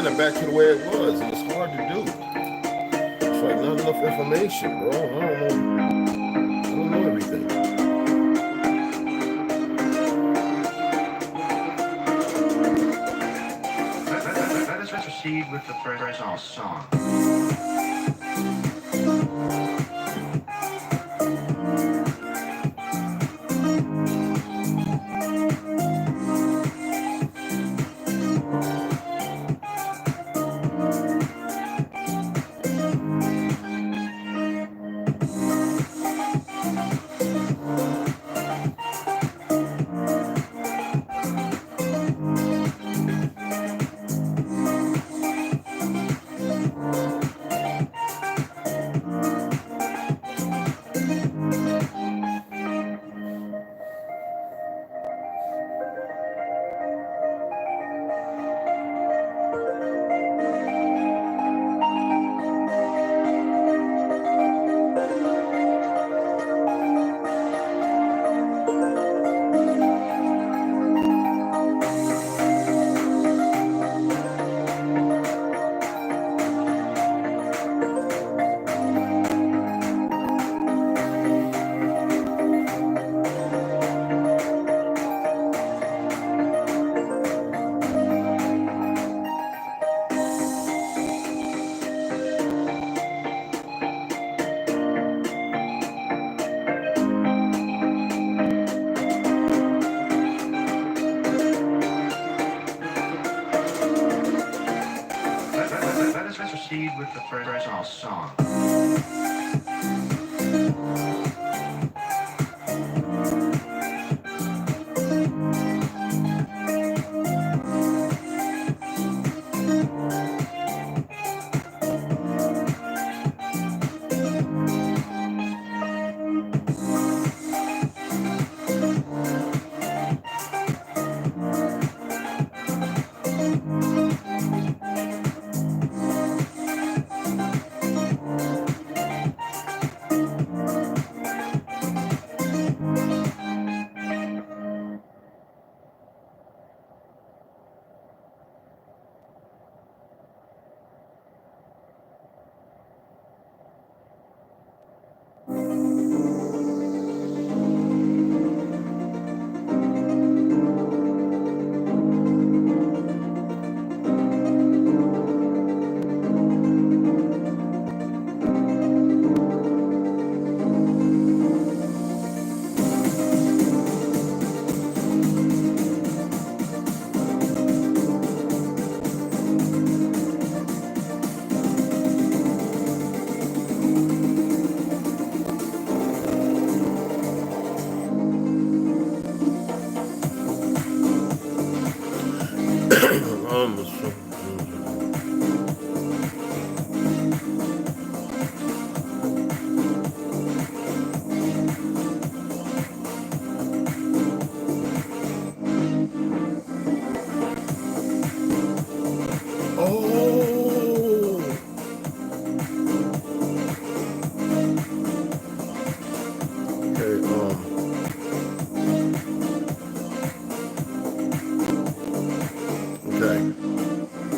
rewind it back to the way it was, and it's hard to do. It's like not enough information, bro. I don't know everything. Let us proceed with the present song. Let's proceed with the present song.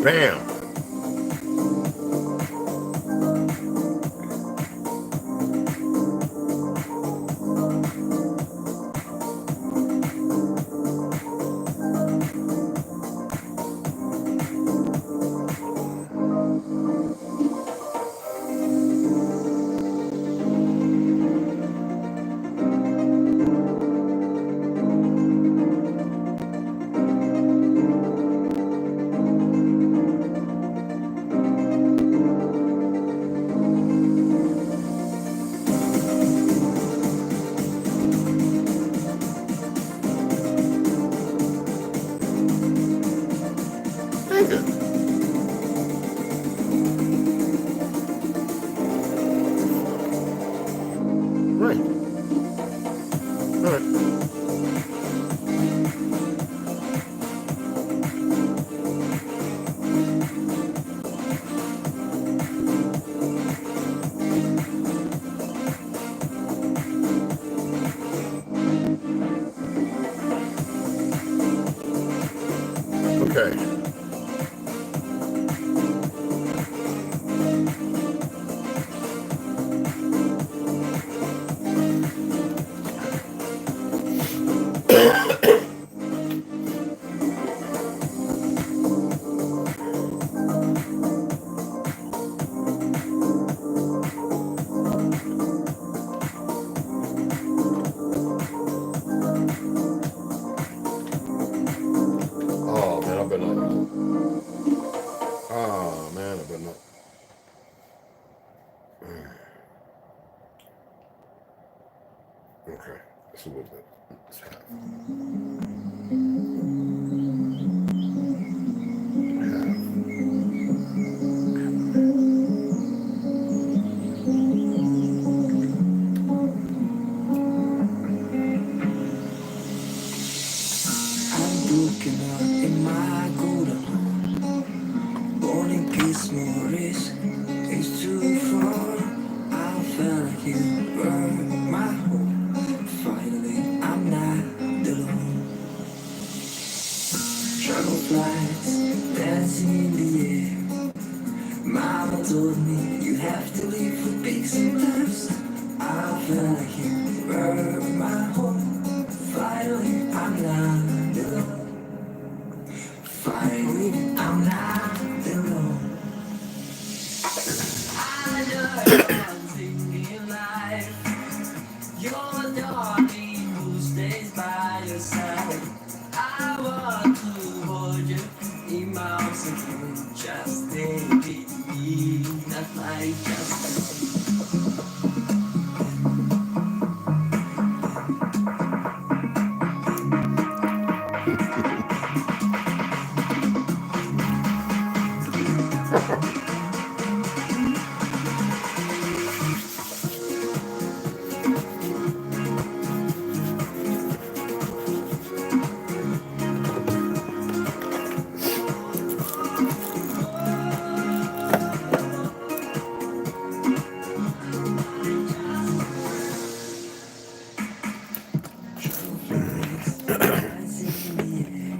Bam. Okay. Okay, that's a little bit. It's half. I'm broken up in my golden home. Born in peace, more risk is too far. I felt like you were my home. Finally, I'm not alone. Dragonflies dancing in the air. Mama told me you have to leave for peace and thirst. I felt like you were my home. Finally, I'm not alone. Finally, I'm not alone. I just want singing life. You're the darling who stays by your side. I want to hold you in my arms again. Just stay with me, not like just.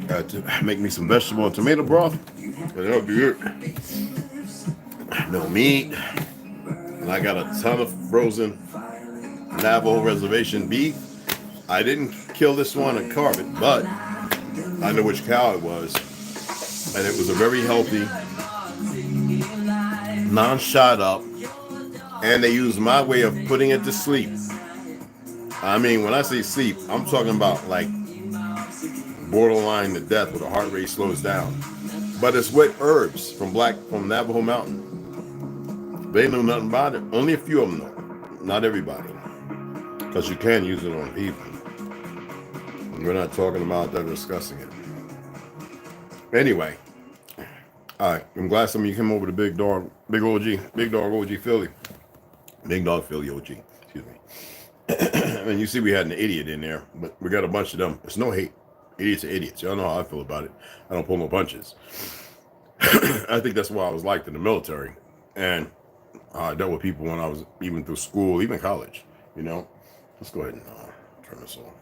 Got to make me some vegetable and tomato broth, and that'll be it. No meat, and I got a ton of frozen Navajo reservation beef. I didn't kill this one and carve it, but I know which cow it was, and it was a very healthy, non-shot up, and they used my way of putting it to sleep. I mean, when I say sleep, I'm talking about like borderline to death where the heart rate slows down. But it's with herbs from Navajo Mountain. They know nothing about it. Only a few of them know. Not everybody. Because you can use it on people. And we're not talking about that, discussing it. Anyway. Alright. I'm glad some of you came over to Big Dog OG Philly. Big Dog Philly OG. Excuse me. And you see we had an idiot in there, but we got a bunch of them. It's no hate. Idiots are idiots. Y'all know how I feel about it. I don't pull no punches. I think that's why I was liked in the military. And I dealt with people when I was even through school, even college, you know. Let's go ahead and turn this off.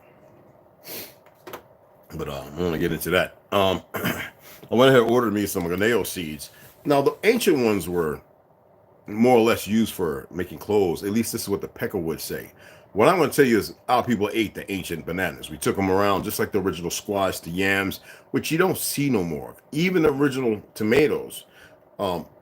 But I want to get into that. I went ahead and ordered me some guineo seeds. Now, the ancient ones were more or less used for making clothes. At least this is what the Pecker would say. What I'm going to tell you is how people ate the ancient bananas. We took them around just like the original squash, the yams, which you don't see no more of. Even the original tomatoes,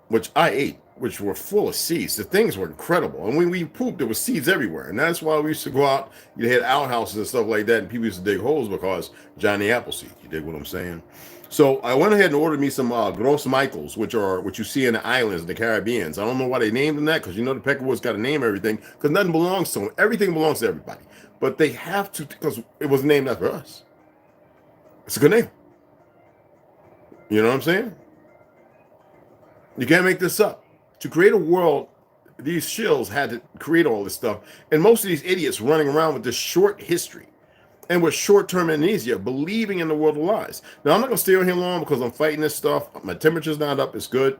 which I ate, which were full of seeds. The things were incredible. And when we pooped, there was seeds everywhere. And that's why we used to go out. You had outhouses and stuff like that, and people used to dig holes because Johnny Appleseed. You dig what I'm saying? So I went ahead and ordered me some Gros Michaels, which are what you see in the islands, the Caribbean. I don't know why they named them that, because you know the Peckerwoods got to name everything, because nothing belongs to them. Everything belongs to everybody. But they have to, because it was named after us. It's a good name. You know what I'm saying? You can't make this up. To create a world, these shills had to create all this stuff. And most of these idiots running around with this short history. And with short-term amnesia, believing in the world of lies. Now, I'm not going to stay on here long because I'm fighting this stuff. My temperature's not up. It's good.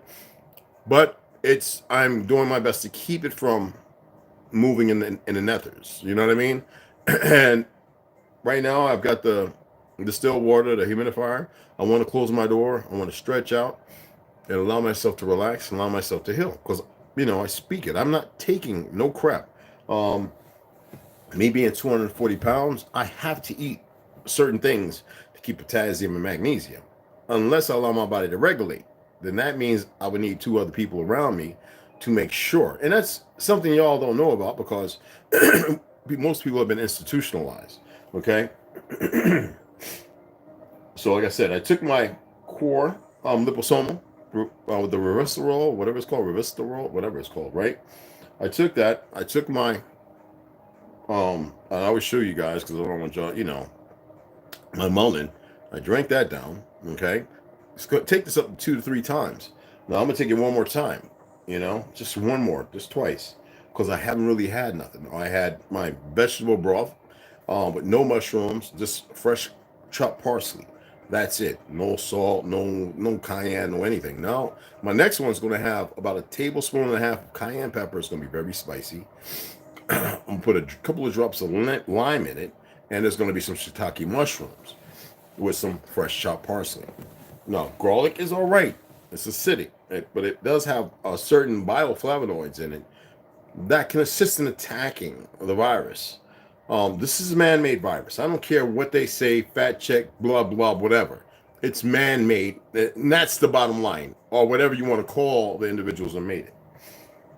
But I'm doing my best to keep it from moving in the nethers. You know what I mean? And right now, I've got the distilled water, the humidifier. I want to close my door. I want to stretch out and allow myself to relax and allow myself to heal. Because, you know, I speak it. I'm not taking no crap. Me being 240 pounds, I have to eat certain things to keep potassium and magnesium. Unless I allow my body to regulate, then that means I would need 2 other people around me to make sure. And that's something y'all don't know about because most people have been institutionalized. Okay? So like I said, I took my core liposomal with the Resveratrol, whatever it's called, right? I took that. I took my And I would show you guys because I don't want y'all, my mullein. I drank that down. Okay, take this up 2 to 3 times. Now I'm gonna take it one more time. Just one more, just twice, because I haven't really had nothing. I had my vegetable broth, with no mushrooms, just fresh chopped parsley. That's it. No salt, no cayenne, no anything. Now my next one's gonna have about a tablespoon and a half of cayenne pepper. It's gonna be very spicy. I'm gonna put a couple of drops of lime in it, and there's gonna be some shiitake mushrooms with some fresh chopped parsley. Now, garlic is all right. It's acidic, but it does have a certain bioflavonoids in it that can assist in attacking the virus. This is a man-made virus. I don't care what they say, fact check, blah, blah, whatever. It's man-made, and that's the bottom line, or whatever you want to call the individuals that made it.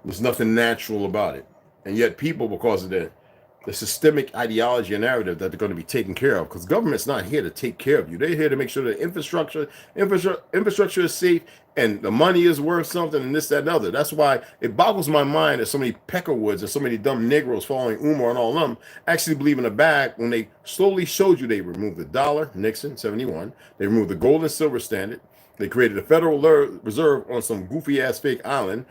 There's nothing natural about it. And yet people, because of the systemic ideology and narrative that they're going to be taken care of, because government's not here to take care of you. They're here to make sure that infrastructure is safe and the money is worth something and this, that, and other. That's why it boggles my mind that so many peckerwoods and so many dumb Negroes following Umar and all of them actually believe in the bag when they slowly showed you they removed the dollar, Nixon, 71. They removed the gold and silver standard. They created a Federal Reserve on some goofy-ass fake island,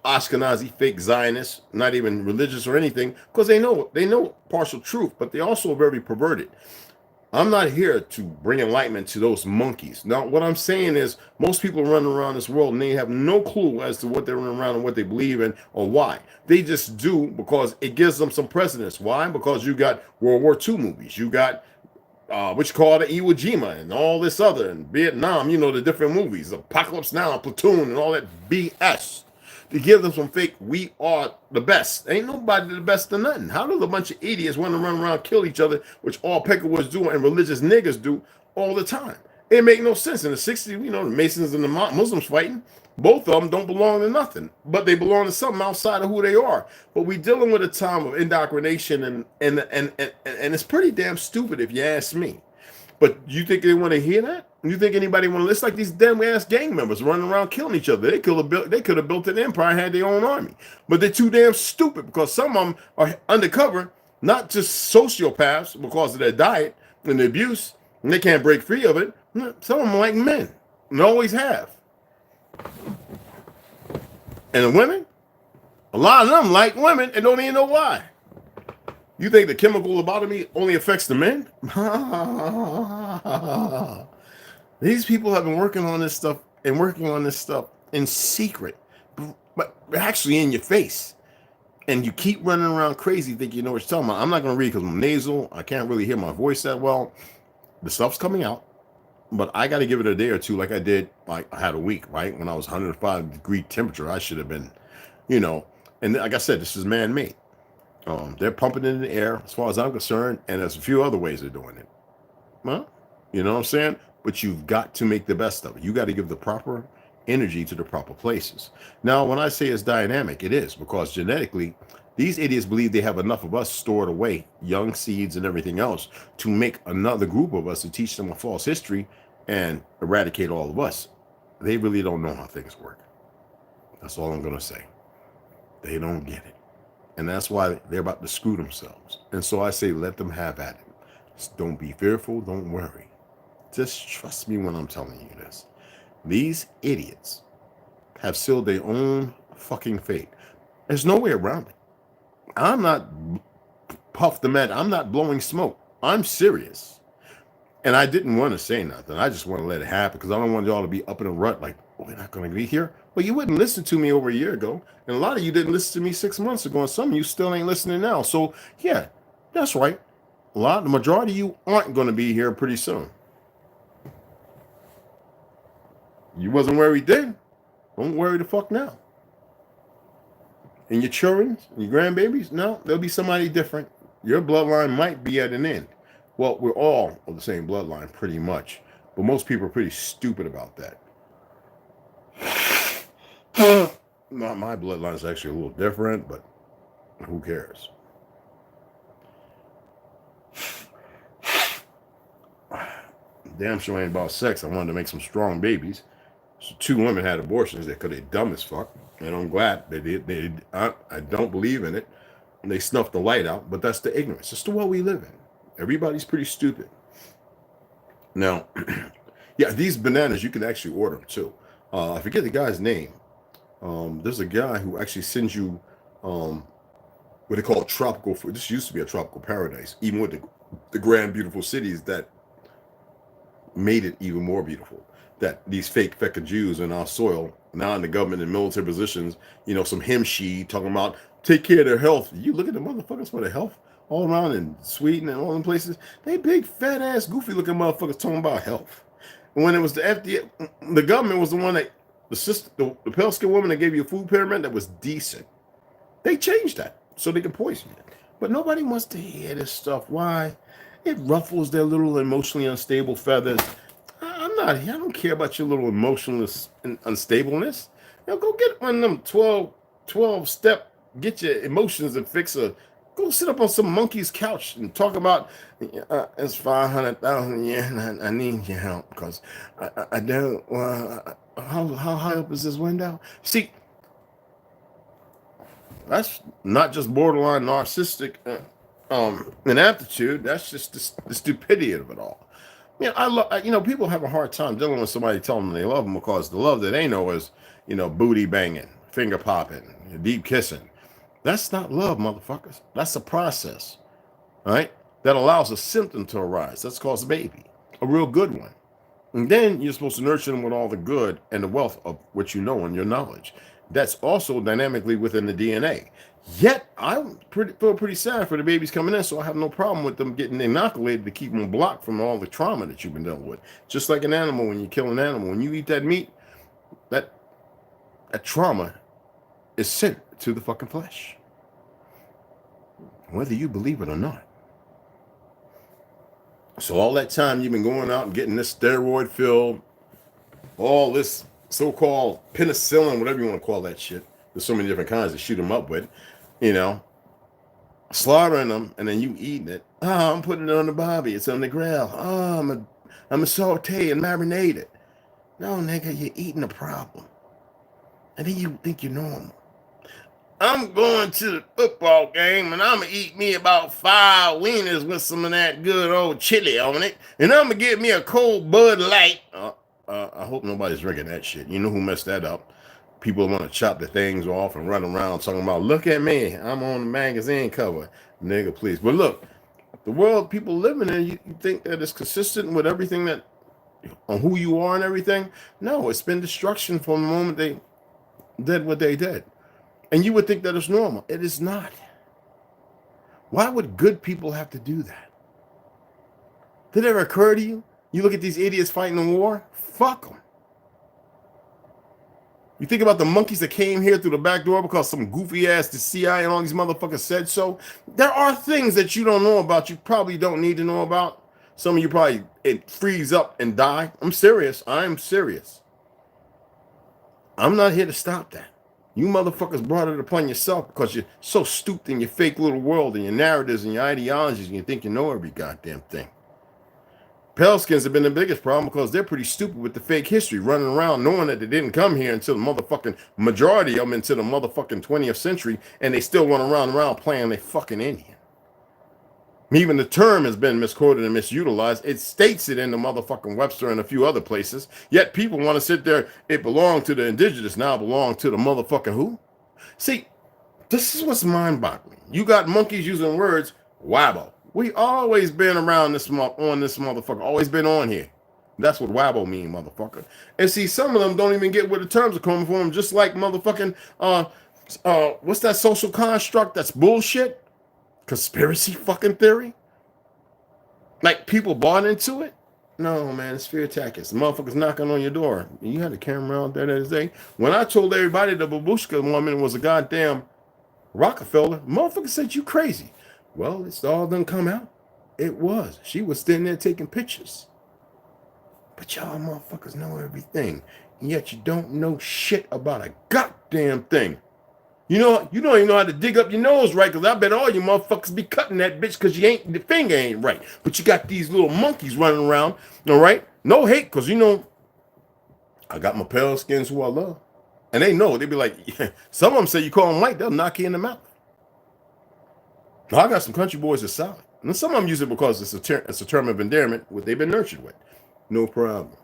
Ashkenazi fake Zionists, not even religious or anything, because they know partial truth, but they also are very perverted. I'm not here to bring enlightenment to those monkeys. Now, what I'm saying is most people running around this world and they have no clue as to what they're running around and what they believe in or why. They just do because it gives them some precedence. Why? Because you got World War II movies. You got what you call it, Iwo Jima and all this other, and Vietnam, the different movies, Apocalypse Now, Platoon, and all that BS. To give them some fake, we are the best. Ain't nobody the best of nothing. How does a bunch of idiots want to run around kill each other, which all peckerwoods do and religious niggas do all the time? It make no sense. In the 60s, the Masons and the Muslims fighting, both of them don't belong to nothing, but they belong to something outside of who they are. But we dealing with a time of indoctrination, and it's pretty damn stupid if you ask me. But you think they want to hear that? You think anybody want to listen? Like these damn ass gang members running around killing each other. They could have built an empire and had their own army. But they're too damn stupid because some of them are undercover, not just sociopaths because of their diet and the abuse, and they can't break free of it. Some of them like men, and always have. And the women, a lot of them like women and don't even know why. You think the chemical lobotomy only affects the men? These people have been working on this stuff in secret, but actually in your face. And you keep running around crazy thinking you know what you're talking about. I'm not going to read because I'm nasal. I can't really hear my voice that well. The stuff's coming out, but I got to give it a day or two like I did. Like I had a week, right? When I was 105-degree temperature, I should have been, and like I said, this is man-made. They're pumping it in the air, as far as I'm concerned, and there's a few other ways of doing it. Well, you know what I'm saying? But you've got to make the best of it. You got to give the proper energy to the proper places. Now, when I say it's dynamic, it is, because genetically, these idiots believe they have enough of us stored away, young seeds and everything else, to make another group of us to teach them a false history and eradicate all of us. They really don't know how things work. That's all I'm going to say. They don't get it. And that's why they're about to screw themselves. And so I say, let them have at it. Just don't be fearful. Don't worry. Just trust me when I'm telling you this. These idiots have sealed their own fucking fate. There's no way around it. I'm not puffed the med. I'm not blowing smoke. I'm serious. And I didn't want to say nothing. I just want to let it happen because I don't want y'all to be up in a rut like, oh, we're not going to be here. Well, you wouldn't listen to me over a year ago. And a lot of you didn't listen to me 6 months ago. And some of you still ain't listening now. So, yeah, that's right. The majority of you aren't going to be here pretty soon. You wasn't worried then. Don't worry the fuck now. And your children, your grandbabies, no, there'll be somebody different. Your bloodline might be at an end. Well, we're all of the same bloodline pretty much. But most people are pretty stupid about that. Not my bloodline is actually a little different, but who cares? Damn sure ain't about sex. I wanted to make some strong babies. So 2 women had abortions because they're dumb as fuck. And I'm glad they did. I don't believe in it. and they snuff the light out, but that's the ignorance. It's the world we live in. Everybody's pretty stupid. Now, yeah, these bananas, you can actually order them too. I forget the guy's name. There's a guy who actually sends you what they call tropical food. This used to be a tropical paradise, even with the grand, beautiful cities that made it even more beautiful. That these fake fecka Jews in our soil, now in the government and military positions, some hemshi talking about take care of their health. You look at the motherfuckers for their health all around in Sweden and all them places. They big, fat ass, goofy looking motherfuckers talking about health. And when it was the FDA, the government was the one that the pale skin woman that gave you a food pyramid that was decent. They changed that so they can poison it. But nobody wants to hear this stuff. Why? It ruffles their little emotionally unstable feathers. I don't care about your little emotional unstableness. Go get one of them 12 step, get your emotions and fix a. Go sit up on some monkey's couch and talk about it's 500,000 yen. I need your help because I don't. How high up is this window? See, that's not just borderline narcissistic inaptitude. That's just the stupidity of it all. People have a hard time dealing with somebody telling them they love them because the love that they know is, booty banging, finger popping, deep kissing. That's not love, motherfuckers. That's a process, right? That allows a symptom to arise. That's called a baby, a real good one. And then you're supposed to nurture them with all the good and the wealth of what you know and your knowledge. That's also dynamically within the DNA. Yet, I feel pretty sad for the babies coming in, so I have no problem with them getting inoculated to keep them blocked from all the trauma that you've been dealing with. Just like an animal, when you kill an animal, when you eat that meat, that trauma is sent to the fucking flesh. Whether you believe it or not. So all that time you've been going out and getting this steroid filled, all this so-called penicillin, whatever you want to call that shit. There's so many different kinds to shoot them up with, slaughtering them, and then you eating it. Oh, I'm putting it on the barbie. It's on the grill. Oh, I'm a saute and marinate it. No, nigga, you're eating a problem. And then you think you're normal. I'm going to the football game, and I'm going to eat me about 5 wieners with some of that good old chili on it, and I'm going to get me a cold Bud Light. I hope nobody's drinking that shit. You know who messed that up? People want to chop the things off and run around talking about, look at me, I'm on the magazine cover. Nigga, please. But look, the world people living in, you think that it's consistent with everything that, on who you are and everything? No, it's been destruction from the moment they did what they did. And you would think that it's normal. It is not. Why would good people have to do that? Did it ever occur to you? You look at these idiots fighting the war? Fuck them. You think about the monkeys that came here through the back door because some goofy ass, the CIA and all these motherfuckers said so. There are things that you don't know about, you probably don't need to know about. Some of you probably freeze up and die. I'm serious. I'm serious. I'm not here to stop that. You motherfuckers brought it upon yourself because you're so stooped in your fake little world and your narratives and your ideologies and you think you know every goddamn thing. Pale skins have been the biggest problem because they're pretty stupid with the fake history, running around knowing that they didn't come here until the motherfucking majority of them into the motherfucking 20th century, and they still run around playing they fucking Indian. Even the term has been misquoted and misutilized. It states it in the motherfucking Webster and a few other places, yet people want to sit there, it belonged to the indigenous, now belong to the motherfucking who? See, this is what's mind-boggling. You got monkeys using words, wabbo. We always been around this on this motherfucker. Always been on here. That's what wabbo mean, motherfucker. And see, some of them don't even get where the terms are coming from. Just like motherfucking what's that social construct? That's bullshit. Conspiracy fucking theory. Like people bought into it. No, man, it's fear tactics. The motherfuckers knocking on your door. You had a camera out there that day. When I told everybody the babushka woman was a goddamn Rockefeller, motherfucker said you crazy. Well, it's all done come out. It was. She was standing there taking pictures. But y'all motherfuckers know everything. And yet you don't know shit about a goddamn thing. You don't even know how to dig up your nose right, because I bet all you motherfuckers be cutting that bitch because the finger ain't right. But you got these little monkeys running around, all right? No hate, because I got my pale skins who I love. And they know. They be like, yeah. Some of them say you call them white, they'll knock you in the mouth. Now, I got some country boys that's solid. And some of them use it because it's a term of endearment what they've been nurtured with. No problem.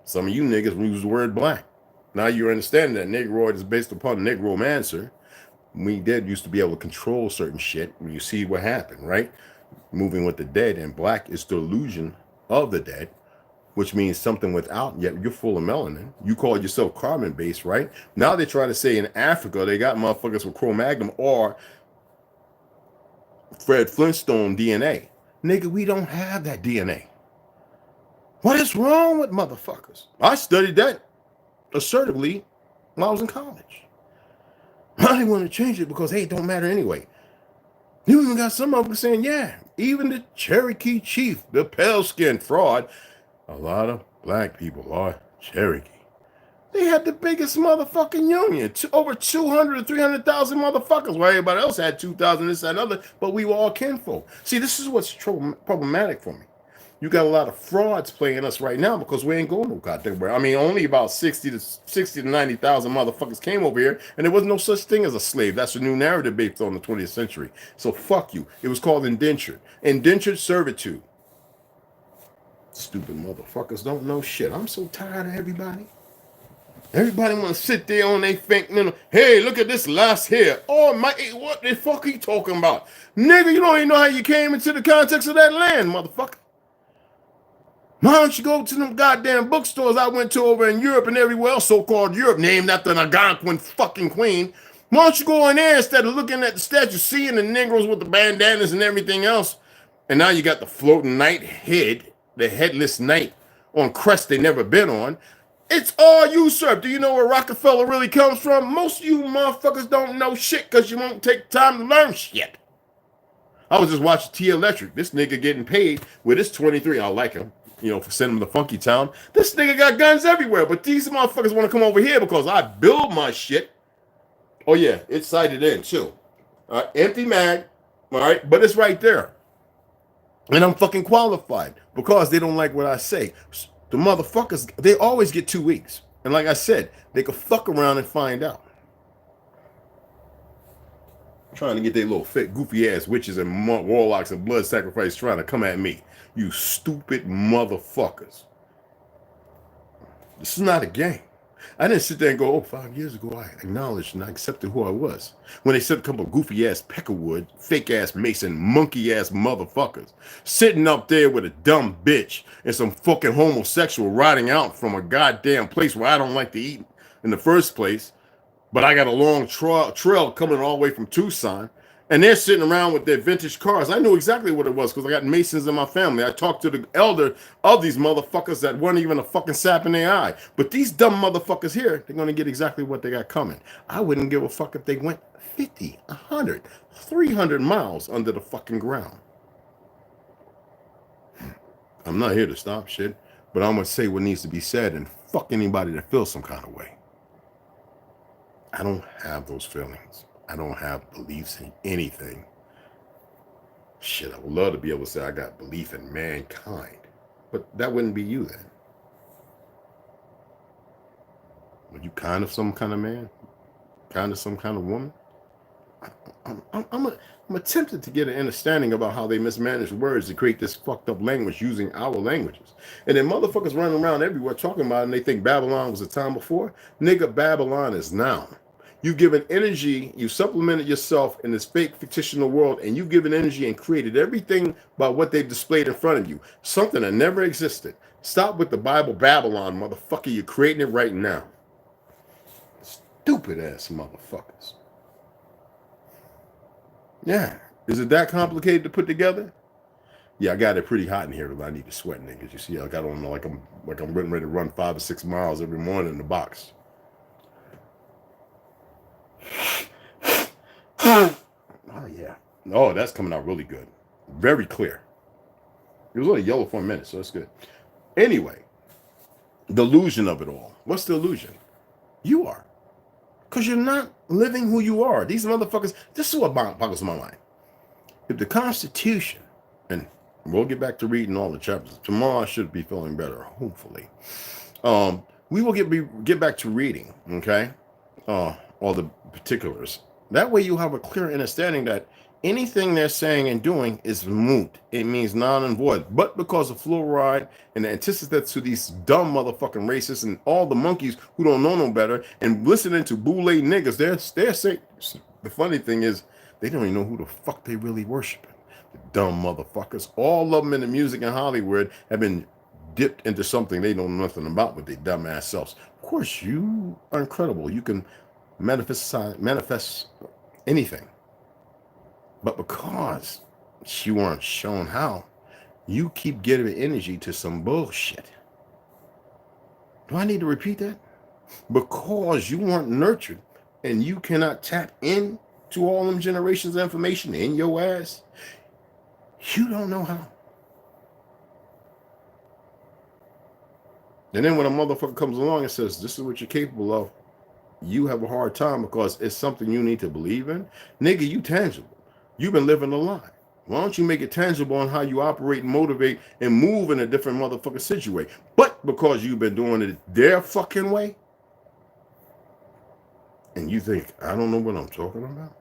Some of you niggas use the word black. Now you understand that Negroid is based upon Negromancer. We did used to be able to control certain shit. You see what happened, right? Moving with the dead, and black is the illusion of the dead, which means something without, yet you're full of melanin. You call yourself carbon-based, right? Now they try to say in Africa, they got motherfuckers with Cro-Magnon or Fred Flintstone DNA. Nigga, we don't have that DNA. What is wrong with motherfuckers? I studied that assertively when I was in college. I didn't want to change it because, hey, it don't matter anyway. You even got some of them saying, yeah, even the Cherokee chief, the pale-skinned fraud, a lot of black people are Cherokee. They had the biggest motherfucking union, over 200 to 300,000 motherfuckers, while everybody else had 2,000, this, that, and other, but we were all kinfolk. See, this is what's problematic for me. You got a lot of frauds playing us right now because we ain't going no goddamn where. I mean, only about 60 to 90,000 motherfuckers came over here, and there was no such thing as a slave. That's a new narrative based on the 20th century. So fuck you. It was called indentured servitude. Stupid motherfuckers don't know shit. I'm so tired of everybody. Everybody want to sit there on they think, hey, look at this last here. Oh, my, what the fuck he talking about? Nigga, you don't even know how you came into the context of that land, motherfucker. Why don't you go to them goddamn bookstores I went to over in Europe and everywhere else, so-called Europe, named after an Algonquin fucking queen? Why don't you go in there instead of looking at the statue, seeing the Negroes with the bandanas and everything else? And now you got the floating knight head, the headless knight on crest they never been on. It's all usurped. Do you know where Rockefeller really comes from? Most of you motherfuckers don't know shit because you won't take time to learn shit. I was just watching T Electric. This nigga getting paid with his 23. I like him, for sending him to Funky Town. This nigga got guns everywhere, but these motherfuckers want to come over here because I build my shit. Oh yeah, it's sighted in too. Empty mag, all right, but it's right there. And I'm fucking qualified because they don't like what I say. The motherfuckers, they always get 2 weeks. And like I said, they could fuck around and find out. Trying to get their little fat, goofy ass witches and warlocks and blood sacrifice trying to come at me. You stupid motherfuckers. This is not a game. I didn't sit there and go, 5 years ago, I acknowledged and I accepted who I was. When they said a couple of goofy ass peckerwood, fake ass mason, monkey ass motherfuckers sitting up there with a dumb bitch and some fucking homosexual riding out from a goddamn place where I don't like to eat in the first place, but I got a long trail coming all the way from Tucson. And they're sitting around with their vintage cars. I knew exactly what it was because I got Masons in my family. I talked to the elder of these motherfuckers that weren't even a fucking sap in their eye. But these dumb motherfuckers here, they're going to get exactly what they got coming. I wouldn't give a fuck if they went 50, 100, 300 miles under the fucking ground. I'm not here to stop shit, but I'm going to say what needs to be said and fuck anybody that feels some kind of way. I don't have those feelings. I don't have beliefs in anything. Shit, I would love to be able to say I got belief in mankind. But that wouldn't be you then. Are you kind of some kind of man? Kind of some kind of woman? I'm attempted to get an understanding about how they mismanage words to create this fucked up language using our languages. And then motherfuckers running around everywhere talking about it and they think Babylon was a time before. Nigga, Babylon is now. You've given energy, you supplemented yourself in this fake fictional world, and you've given energy and created everything by what they've displayed in front of you. Something that never existed. Stop with the Bible Babylon, motherfucker. You're creating it right now. Stupid ass motherfuckers. Yeah. Is it that complicated to put together? Yeah, I got it pretty hot in here because I need to sweat, niggas. You see, I got on like I'm getting ready to run 5 or 6 miles every morning in the box. Oh yeah. Oh, that's coming out really good. Very clear. It was only yellow for a minute, so that's good. Anyway, the illusion of it all. What's the illusion? You are. Because you're not living who you are. These motherfuckers, this is what boggles my mind. If the Constitution, and we'll get back to reading all the chapters. Tomorrow I should be feeling better, hopefully. We will get back to reading, okay? All the particulars. That way you have a clear understanding that anything they're saying and doing is moot. It means non and void. But because of fluoride and the antithesis to these dumb motherfucking racists and all the monkeys who don't know no better and listening to boule niggas, they're saying, the funny thing is, they don't even know who the fuck they really worshiping. The dumb motherfuckers. All of them in the music and Hollywood have been dipped into something they know nothing about with their dumb ass selves. Of course, you are incredible. You can manifest anything. But because you weren't shown how, you keep giving energy to some bullshit. Do I need to repeat that? Because you weren't nurtured and you cannot tap into all them generations of information in your ass, you don't know how. And then when a motherfucker comes along and says, this is what you're capable of, you have a hard time because it's something you need to believe in. Nigga, you tangible. You've been living a lie. Why don't you make it tangible on how you operate and motivate and move in a different motherfucking situation? But because you've been doing it their fucking way, and you think, I don't know what I'm talking about.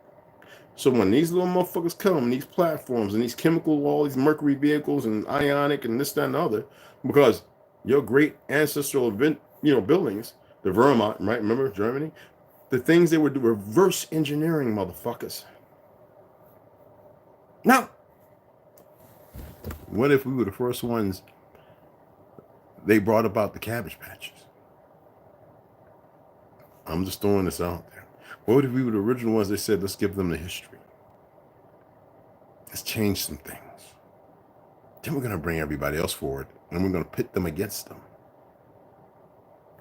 So when these little motherfuckers come, these platforms and these chemical, all these mercury vehicles and ionic and this, that, and the other, because your great ancestral event, buildings, the Vermont, right? Remember Germany? The things they were doing, reverse engineering, motherfuckers. Now, what if we were the first ones they brought about the Cabbage Patches? I'm just throwing this out there. What if we were the original ones they said, let's give them the history? Let's change some things. Then we're going to bring everybody else forward and we're going to pit them against them.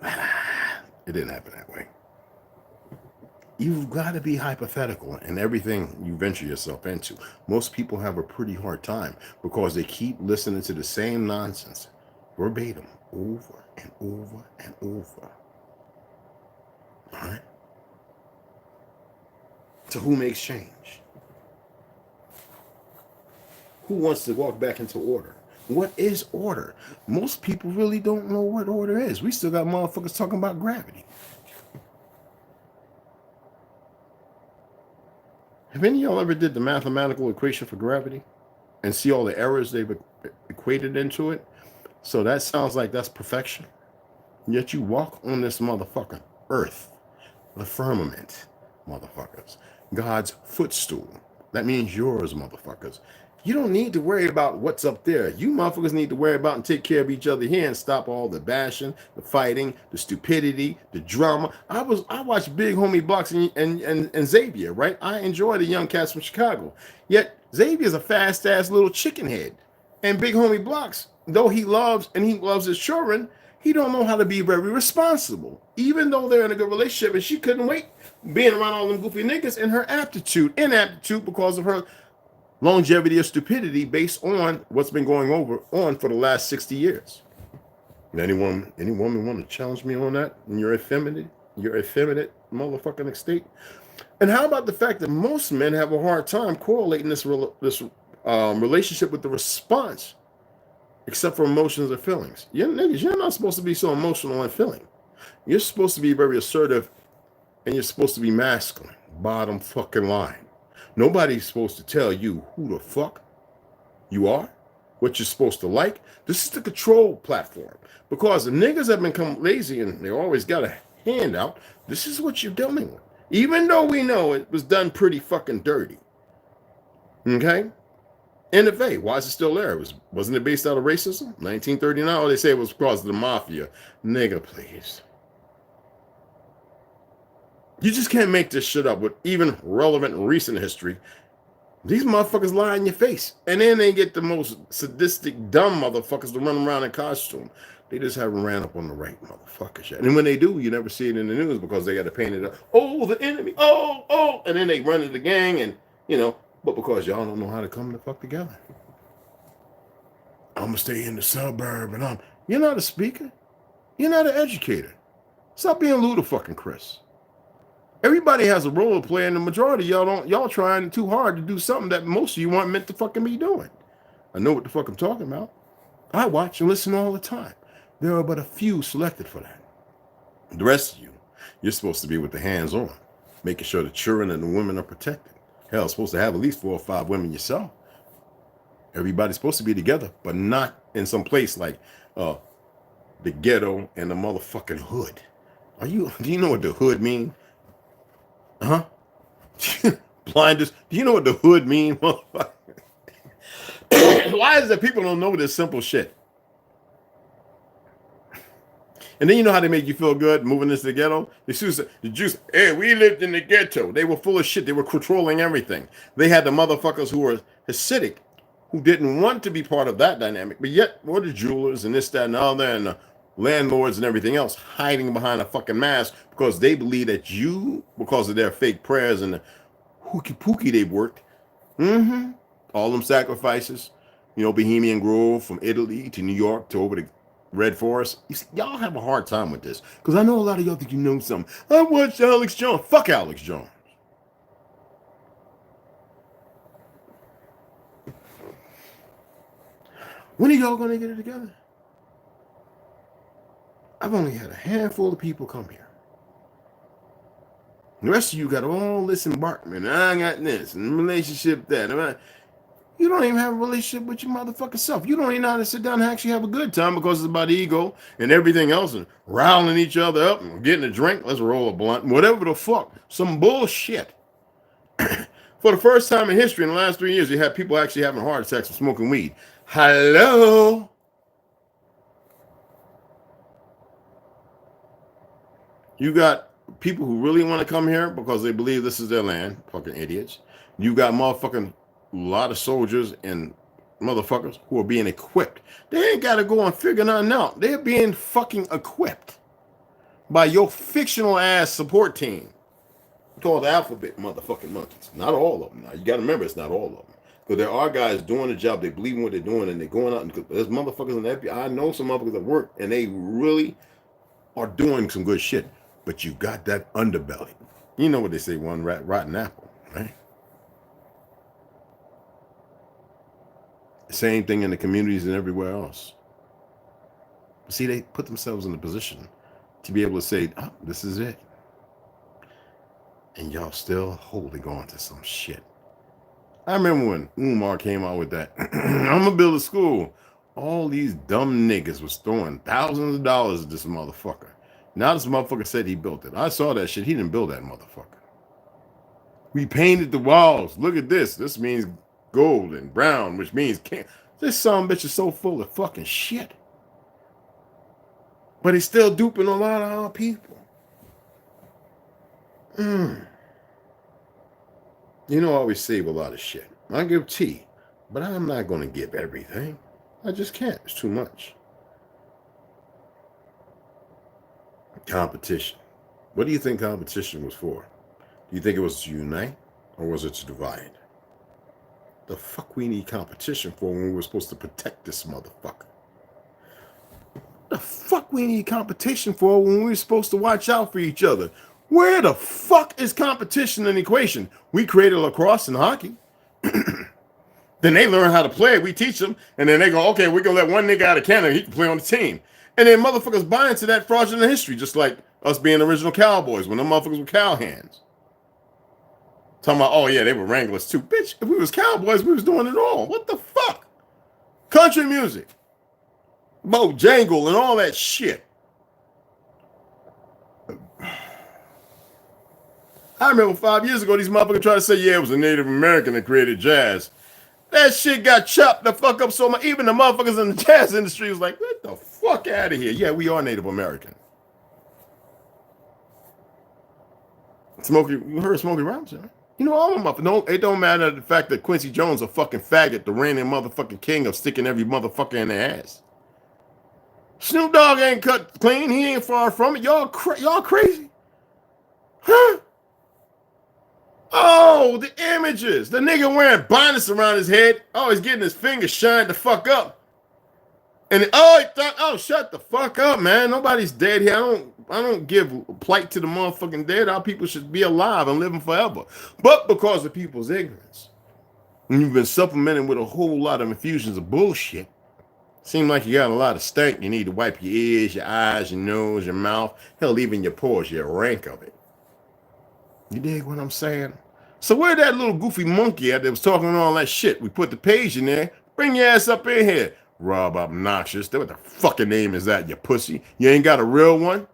It didn't happen that way. You've got to be hypothetical in everything you venture yourself into. Most people have a pretty hard time because they keep listening to the same nonsense verbatim over and over and over. All right? So who makes change? Who wants to walk back into order? What is order? Most people really don't know what order is. We still got motherfuckers talking about gravity. Have any of y'all ever did the mathematical equation for gravity and see all the errors they've equated into it? So that sounds like that's perfection. Yet you walk on this motherfucking earth, the firmament, motherfuckers. God's footstool. That means yours, motherfuckers. You don't need to worry about what's up there. You motherfuckers need to worry about and take care of each other here and stop all the bashing, the fighting, the stupidity, the drama. I watched Big Homie Blocks and Xavier, right? I enjoy the young cats from Chicago. Yet Xavier's a fast ass little chicken head. And Big Homie Blocks, though he loves his children, he don't know how to be very responsible. Even though they're in a good relationship and she couldn't wait being around all them goofy niggas and her inaptitude because of her longevity or stupidity based on what's been going on for the last 60 years. Any woman want to challenge me on that in your effeminate motherfucking estate? And how about the fact that most men have a hard time correlating this relationship with the response, except for emotions or feelings? You're not supposed to be so emotional and feeling. You're supposed to be very assertive and you're supposed to be masculine. Bottom fucking line. Nobody's supposed to tell you who the fuck you are, what you're supposed to like. This is the control platform. Because the niggas have become lazy and they always got a handout. This is what you're dealing with. Even though we know it was done pretty fucking dirty. Okay? NFA, why is it still there? Wasn't it based out of racism? 1939, oh, they say it was because of the mafia. Nigga, please. You just can't make this shit up with even relevant recent history. These motherfuckers lie in your face. And then they get the most sadistic, dumb motherfuckers to run around in costume. They just haven't ran up on the right motherfuckers yet. And when they do, you never see it in the news because they got to paint it up. Oh, the enemy. Oh. And then they run to the gang and, but because y'all don't know how to come the fuck together. I'm going to stay in the suburb and you're not a speaker. You're not an educator. Stop being Luda fucking Chris. Everybody has a role to play, and the majority of y'all trying too hard to do something that most of you aren't meant to fucking be doing. I know what the fuck I'm talking about. I watch and listen all the time. There are but a few selected for that. The rest of you're supposed to be with the hands on, making sure the children and the women are protected. Hell, supposed to have at least 4 or 5 women yourself. Everybody's supposed to be together, but not in some place like the ghetto and the motherfucking hood. Do you know what the hood mean? Huh? Blinders. Do you know what the hood mean? Why is it people don't know this simple shit? And then you know how they make you feel good moving into the ghetto? The Jews, hey, we lived in the ghetto. They were full of shit. They were controlling everything. They had the motherfuckers who were Hasidic, who didn't want to be part of that dynamic, but yet were the jewelers and this, that, and other, and the landlords and everything else hiding behind a fucking mask because they believe that you, because of their fake prayers and the hooky pooky they've worked, all them sacrifices, Bohemian Grove from Italy to New York to over to Red Forest. Y'all have a hard time with this because I know a lot of y'all think you know something. I watched Alex Jones. Fuck Alex Jones. When are y'all gonna get it together? I've only had a handful of people come here. The rest of you got all this embarkment. I got this and relationship that. You don't even have a relationship with your motherfucking self. You don't even know how to sit down and actually have a good time because it's about ego and everything else and riling each other up and getting a drink. Let's roll a blunt. Whatever the fuck. Some bullshit. For the first time in history in the last 3 years, you have people actually having heart attacks from smoking weed. Hello? You got people who really want to come here because they believe this is their land. Fucking idiots. You got motherfucking a lot of soldiers and motherfuckers who are being equipped. They ain't got to go and figure nothing out. They're being fucking equipped by your fictional ass support team called the Alphabet motherfucking monkeys. Not all of them. Now, you got to remember it's not all of them. Because there are guys doing the job. They believe in what they're doing and they're going out. And there's motherfuckers in the FBI. I know some motherfuckers that work and they really are doing some good shit. But you got that underbelly. You know what they say, one rat, rotten apple, right? Same thing in the communities and everywhere else. See, they put themselves in a position to be able to say, oh, this is it. And y'all still holding on to some shit. I remember when Umar came out with that, I'm going to build a school. All these dumb niggas was throwing thousands of dollars at this motherfucker. Now this motherfucker said he built it. I saw that shit. He didn't build that motherfucker. We painted the walls. Look at this. This means gold and brown, which means can't. This son bitch is so full of fucking shit. But he's still duping a lot of our people. You know, I always save a lot of shit. I give tea, but I'm not going to give everything. I just can't. It's too much. Competition. What do you think competition was for? Do you think it was to unite or was it to divide? The fuck we need competition for when we were supposed to protect this motherfucker? The fuck we need competition for when we were supposed to watch out for each other? Where the fuck is competition in the equation? We created lacrosse and hockey. Then they learn how to play. We teach them. And then they go, okay, we're going to let one nigga out of Canada. He can play on the team. And then motherfuckers buy into that fraudulent history, just like us being original cowboys when them motherfuckers were cowhands. Talking about, oh yeah, they were wranglers too. Bitch, if we was cowboys, we was doing it all. What the fuck? Country music. Bojangle and all that shit. I remember 5 years ago, these motherfuckers tried to say, yeah, it was a Native American that created jazz. That shit got chopped the fuck up so much. Even the motherfuckers in the jazz industry was like, get the fuck out of here. Yeah, we are Native American. You heard Smokey Robinson, right? You know all them up. No, it don't matter the fact that Quincy Jones a fucking faggot, the reigning motherfucking king of sticking every motherfucker in their ass. Snoop Dogg ain't cut clean. He ain't far from it. Y'all crazy. Huh? Oh, the images. The nigga wearing bonnets around his head. Oh, he's getting his fingers shined the fuck up. And he thought, oh, shut the fuck up, man. Nobody's dead here. I don't give plight to the motherfucking dead. Our people should be alive and living forever. But because of people's ignorance, and you've been supplementing with a whole lot of infusions of bullshit, seem like you got a lot of stank. You need to wipe your ears, your eyes, your nose, your mouth, hell, even your pores, your rank of it. You dig what I'm saying? So where that little goofy monkey at that was talking all that shit? We put the page in there. Bring your ass up in here. Rob Obnoxious. What the fucking name is that, you pussy? You ain't got a real one?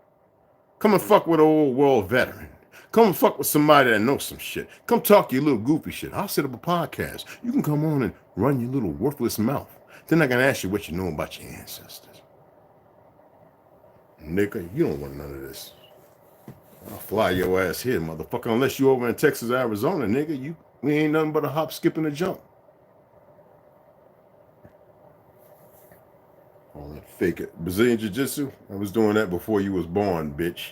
Come and fuck with an old world veteran. Come and fuck with somebody that knows some shit. Come talk your little goofy shit. I'll set up a podcast. You can come on and run your little worthless mouth. Then I can ask you what you know about your ancestors. Nigga, you don't want none of this. I'll fly your ass here, motherfucker. Unless you over in Texas, Arizona, nigga. We ain't nothing but a hop, skip, and a jump. All that fake it. Brazilian Jiu-Jitsu, I was doing that before you was born, bitch.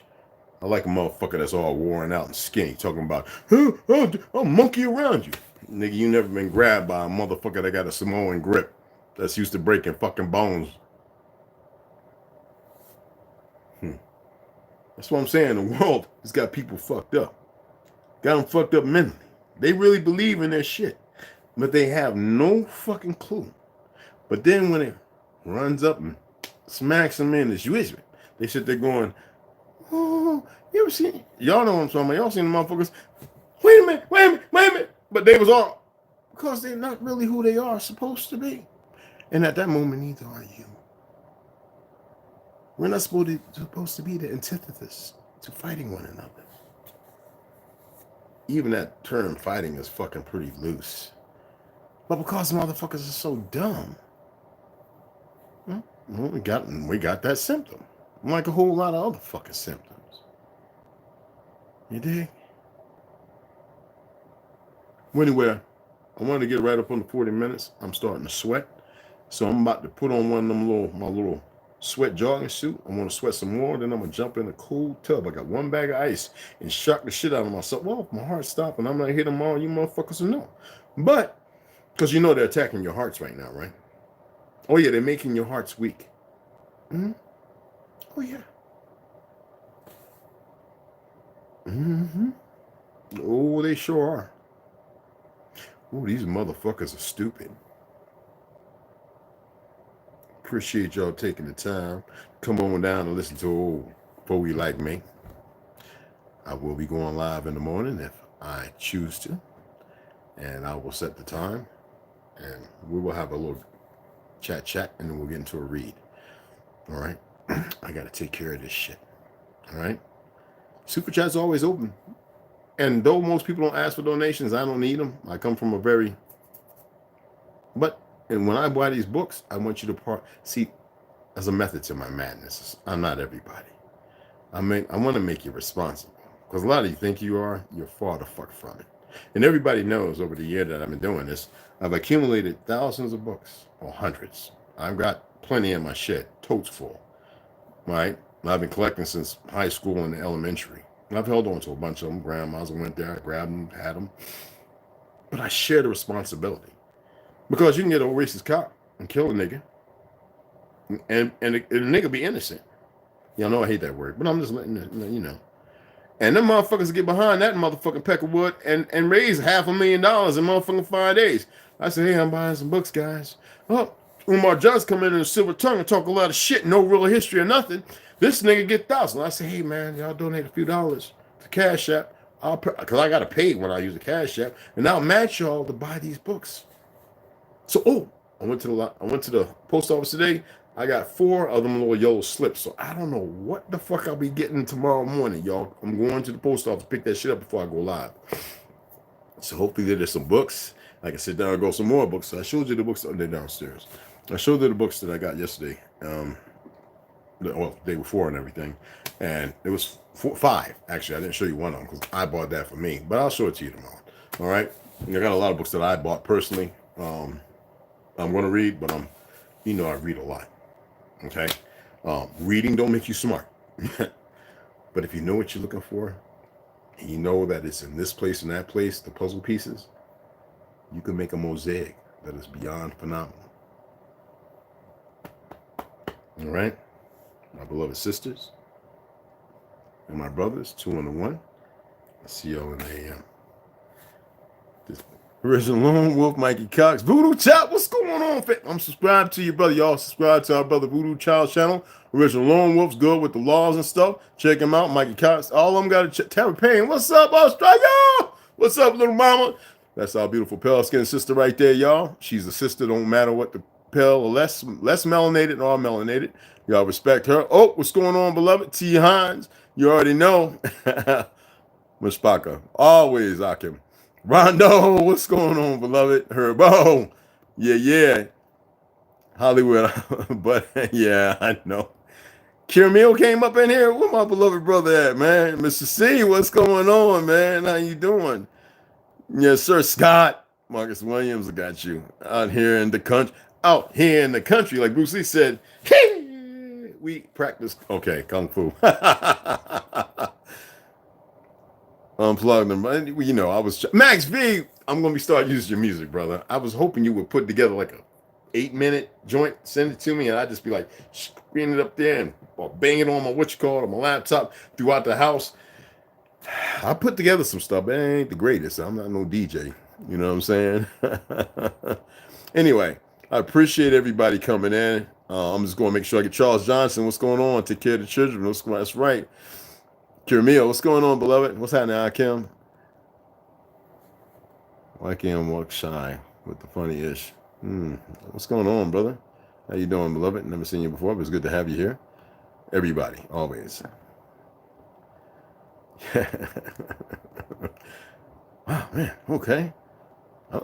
I like a motherfucker that's all worn out and skinny, talking about, I'll monkey around you. Nigga, you never been grabbed by a motherfucker that got a Samoan grip that's used to breaking fucking bones. That's what I'm saying. The world has got people fucked up. Got them fucked up mentally. They really believe in their shit, but they have no fucking clue. But then when it runs up and smacks them in the Swiss, they sit there going, oh, you ever seen, y'all know what I'm talking about. Y'all seen the motherfuckers, wait a minute. But they was all, because they're not really who they are supposed to be. And at that moment, neither are you. We're not supposed to be the antithesis to fighting one another. Even that term fighting is fucking pretty loose. But because motherfuckers are so dumb, well, we got that symptom. Like a whole lot of other fucking symptoms. You dig? Well, anyway, I wanted to get right up on the 40 minutes. I'm starting to sweat. So I'm about to put on one of them my little sweat jogging suit. I'm going to sweat some more. Then I'm going to jump in a cool tub. I got one bag of ice and shock the shit out of myself. Well, if my heart stopped and I'm not hitting them all, you motherfuckers will know. But, because you know they're attacking your hearts right now, right? Oh, yeah, they're making your hearts weak. Mm-hmm. Oh, yeah. Mm-hmm. Oh, they sure are. Oh, these motherfuckers are stupid. Appreciate y'all taking the time. Come on down and listen to old Bowie like me. I will be going live in the morning if I choose to. And I will set the time. And we will have a little chat, and then we'll get into a read. All right? I got to take care of this shit. All right? Super Chat's always open. And though most people don't ask for donations, I don't need them. I come from a very... And when I buy these books, I want you to see, there's a method to my madness. I'm not everybody. I want to make you responsible. Because a lot of you think you are, you're far the fuck from it. And everybody knows over the year that I've been doing this, I've accumulated thousands of books, or hundreds. I've got plenty in my shed, totes full. Right? I've been collecting since high school and elementary. And I've held on to a bunch of them. Grandmas went there, I grabbed them, had them. But I share the responsibility. Because you can get a racist cop and kill a nigga. And the nigga be innocent. Y'all know I hate that word, but I'm just letting you know. And them motherfuckers get behind that motherfucking Peckerwood and raise $500,000 in motherfucking 5 days. I said, hey, I'm buying some books, guys. Oh, Umar Johnson come in a silver tongue and talk a lot of shit, no real history or nothing. This nigga get $1,000. I say, hey, man, y'all donate a few dollars to Cashapp. Because I got to pay when I use the Cashapp. And I'll match y'all to buy these books. So, I went to the post office today. I got 4 of them little yellow slips. So I don't know what the fuck I'll be getting tomorrow morning, y'all. I'm going to the post office to pick that shit up before I go live. So hopefully there's some books. I can sit down and go some more books. So I showed you the books. They're downstairs. I showed you the books that I got yesterday. The day before and everything. And it was 5. Actually, I didn't show you one of them because I bought that for me. But I'll show it to you tomorrow. All right? And I got a lot of books that I bought personally. I'm going to read, but I read a lot. Okay? Reading don't make you smart. But if you know what you're looking for, and you know that it's in this place and that place, the puzzle pieces, you can make a mosaic that is beyond phenomenal. All right? My beloved sisters and my brothers, 2 on the 1. I'll see y'all in the AM. This original Lone Wolf, Mikey Cox, Voodoo Child. What's going on? I'm subscribed to your brother. Y'all subscribe to our brother Voodoo Child channel. Original Lone Wolf's good with the laws and stuff. Check him out, Mikey Cox. All of them got to check. Terry Payne, what's up, Australia? What's up, little mama? That's our beautiful pale skinned sister right there, y'all. She's a sister, don't matter what the pale or less melanated or melanated. Y'all respect her. Oh, what's going on, beloved? T. Hines. You already know. Mushpaka. Always Akim. Rondo, what's going on, beloved? Herbo. Yeah, yeah. Hollywood. But yeah, I know. Kiramil came up in here. Where my beloved brother at, man? Mr. C, what's going on, man? How you doing? Yes, sir. Scott. Marcus Williams, I got you. Out here in the country. Out here in the country, like Bruce Lee said, hey, we practice. Okay, Kung Fu. Unplugged them. But, you know, I was... Max V, I'm going to start using your music, brother. I was hoping you would put together like a 8-minute joint, send it to me, and I'd just be like, screen it up there and or bang it on my on my laptop throughout the house. I put together some stuff, but it ain't the greatest. I'm not no DJ. You know what I'm saying? Anyway, I appreciate everybody coming in. I'm just going to make sure I get Charles Johnson. What's going on? Take care of the children. That's right. Kiramil, what's going on, beloved? What's happening, Akim? Why can't walk shy with the funny ish? What's going on, brother? How you doing, beloved? Never seen you before, but it's good to have you here. Everybody, always. Wow, man. Okay.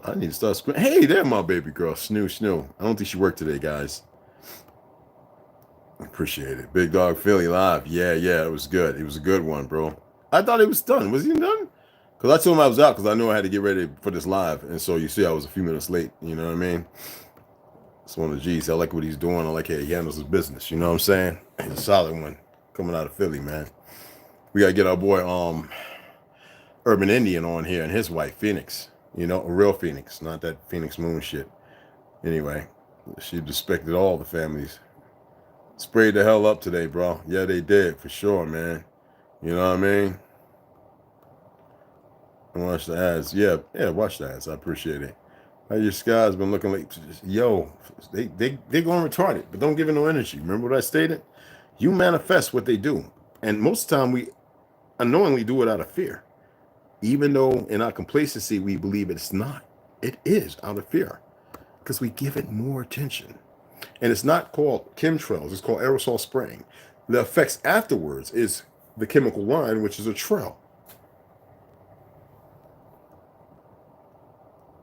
I need to start screaming. Hey, there, my baby girl, Snoo. I don't think she worked today, guys. Appreciate it. Big Dog Philly live. Yeah, it was good. It was a good one, bro. I thought it was done. Was he done? Because I told him I was out because I knew I had to get ready for this live. And so you see I was a few minutes late. You know what I mean? It's one of the G's. I like what he's doing. I like how he handles his business. You know what I'm saying? He's a solid one coming out of Philly, man. We got to get our boy Urban Indian on here and his wife, Phoenix. You know, a real Phoenix, not that Phoenix Moon shit. Anyway, she respected all the families. Sprayed the hell up today, bro. Yeah, they did, for sure, man. You know what I mean? Watch the ads. Yeah, watch the ads. I appreciate it. How your sky's been looking like, yo, they're going retarded, but don't give it no energy. Remember what I stated? You manifest what they do. And most of the time, we unknowingly do it out of fear. Even though in our complacency, we believe it's not. It is out of fear because we give it more attention. And it's not called chemtrails. It's called aerosol spraying. The effects afterwards is the chemical line, which is a trail.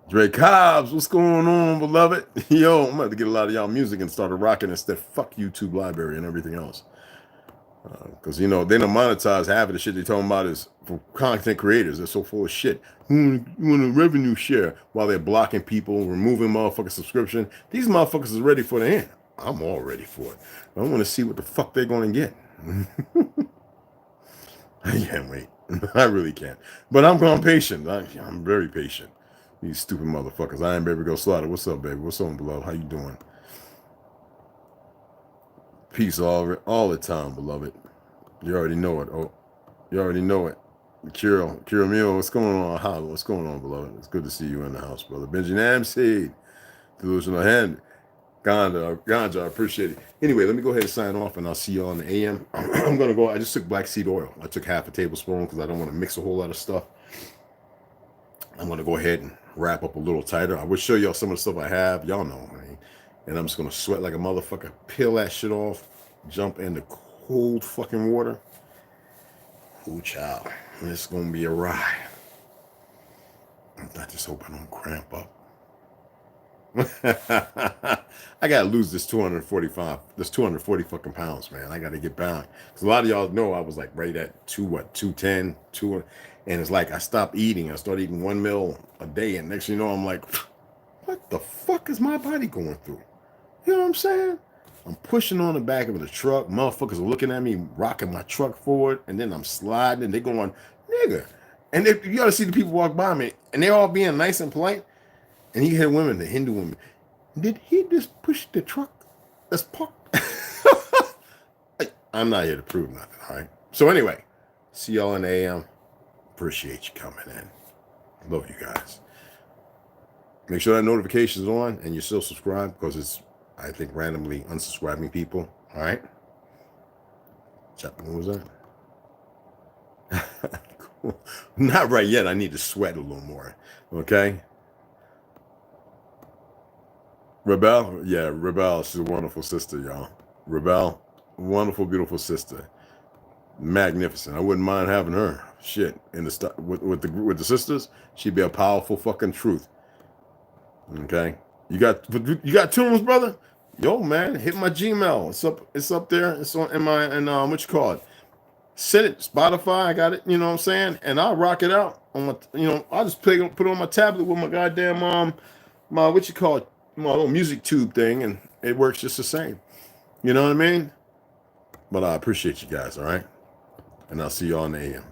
Dre Cobbs, what's going on, beloved? Yo, I'm about to get a lot of y'all music and start rocking instead. Fuck YouTube library and everything else. Because, you know, they don't monetize half of the shit they're talking about is for content creators. They're so full of shit. You want a revenue share while they're blocking people, removing motherfucking subscription. These motherfuckers is ready for the end. I'm all ready for it. I want to see what the fuck they're going to get. I can't wait. I really can't. But I'm going patient. I'm very patient. These stupid motherfuckers. I ain't Baby Girl Slaughter. What's up, baby? What's on, beloved? How you doing? Peace all the time, beloved. You already know it. Oh, you already know it. Kira Meal, what's going on? How? What's going on, beloved? It's good to see you in the house, brother. Benjamin MC, Delusional Hand, Ganja, I appreciate it. Anyway, let me go ahead and sign off, and I'll see you on the AM. I'm gonna go. I just took black seed oil. I took half a tablespoon because I don't want to mix a whole lot of stuff. I'm gonna go ahead and wrap up a little tighter. I will show y'all some of the stuff I have. Y'all know, man. And I'm just gonna sweat like a motherfucker, peel that shit off, jump into cold fucking water. Ooh, child. It's gonna be a ride. I just hope I don't cramp up. I gotta lose this 240 fucking pounds, man. I gotta get bound. Because a lot of y'all know I was like right at 210, and it's like I stopped eating. I started eating 1 meal a day, and next thing you know, I'm like, what the fuck is my body going through? You know what I'm saying? I'm pushing on the back of the truck. Motherfuckers are looking at me, rocking my truck forward, and then I'm sliding, and they're going, nigga. And you gotta see the people walk by me, and they're all being nice and polite. And you hear women, the Hindu women, did he just push the truck that's parked? I'm not here to prove nothing, all right? So anyway, see y'all in the AM. Appreciate you coming in. Love you guys. Make sure that notification is on and you're still subscribed because it's, I think, randomly unsubscribing people, all right? What was that? Not right yet. I need to sweat a little more. Okay. Rebel, yeah, Rebel. She's a wonderful sister, y'all. Rebel, wonderful, beautiful sister, magnificent. I wouldn't mind having her. Shit, in the with the sisters, she'd be a powerful fucking truth. Okay, you got tunes, brother. Yo, man, hit my Gmail. It's up there. It's on in my what you call it? Send it Spotify. I got it. You know what I'm saying? And I'll rock it out on my. I'll just put it on my tablet with my goddamn my what you call it, my little music tube thing, and it works just the same. You know what I mean? But I appreciate you guys. All right, and I'll see you all in the AM.